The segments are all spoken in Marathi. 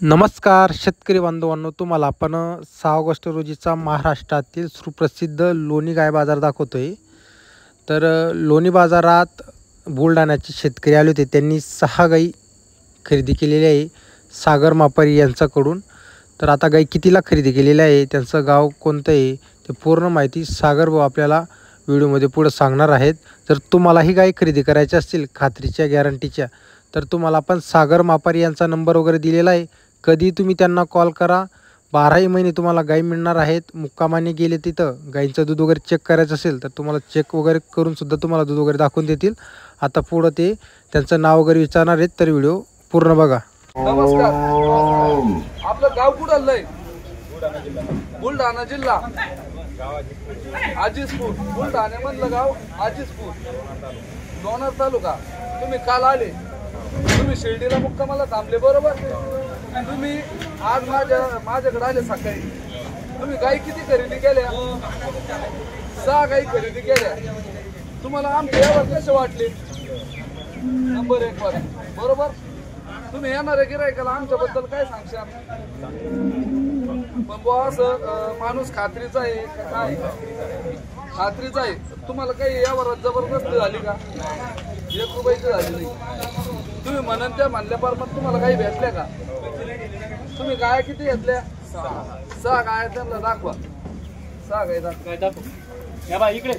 नमस्कार शेतकरी बांधवांनो, तुम्हाला आपण 6 ऑगस्ट रोजीचा महाराष्ट्रातील सुप्रसिद्ध लोणी गाय बाजार दाखवतोय। तर लोणी बाजारात बुलढाण्याचे शेतकरी आले होते, त्यांनी 6 गाई खरेदी केलेली आहे सागर मापारी यांच्याकडून। तर आता गाई कितीला खरेदी केलेली आहे, त्यांचं गाव कोणतं आहे, ते पूर्ण माहिती सागर भाऊ आपल्याला व्हिडिओमध्ये पुढे सांगणार आहेत। जर तुम्हाला ही गाय खरेदी करायची असतील खात्रीच्या गॅरंटीच्या, तर तुम्हाला आपण सागर मापारी यांचा नंबर वगैरे दिलेला आहे, कधी तुम्ही त्यांना कॉल करा। 12ही महिने तुम्हाला गाई मिळणार आहेत। मुक्कामाने गेले तिथं गाईंचं दूध वगैरे चेक करायचं असेल तर तुम्हाला चेक वगैरे करून सुद्धा तुम्हाला दूध वगैरे दाखवून देतील। आता पुढं ते त्यांचं नाव वगैरे विचारणार आहेत, तर व्हिडिओ पूर्ण बघा। नमस्कार, आपलं गाव कुठं आलंय? बुलढाणा जिल्हा आजिजपूर। बुलढाण्यामधलं गाव आजिजपूर, लोणार तालुका। तुम्ही काल आले, तुम्ही शिर्डीला मुक्कामाला थांबले बरोबर। तुम्ही आज माझ्याकडे आले सकाळी। तुम्ही गाई किती खरेदी केल्या? 6 गाई खरेदी केल्या। तुम्हाला आमचे व्यवहार कसे वाटले? नंबर 1 वर बरोबर। तुम्ही येणाऱ्या गिरायकाला आमच्याबद्दल काय सांगशाल? पण बुवा असं माणूस खात्रीचा आहे का काय? खात्रीचा आहे। तुम्हाला काही यावर जबरदस्ती झाली का? 1 रुपयाची झाली नाही। तुम्ही म्हणून त्या म्हणल्या प्रमाणे तुम्हाला काही भेटल्या का? तुम्ही गाय किती घेतल्या? 6 गाय त्यांना दाखवा। 6 गाय दाखवा। या बा इकडे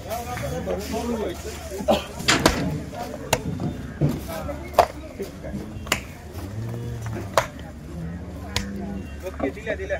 दिल्या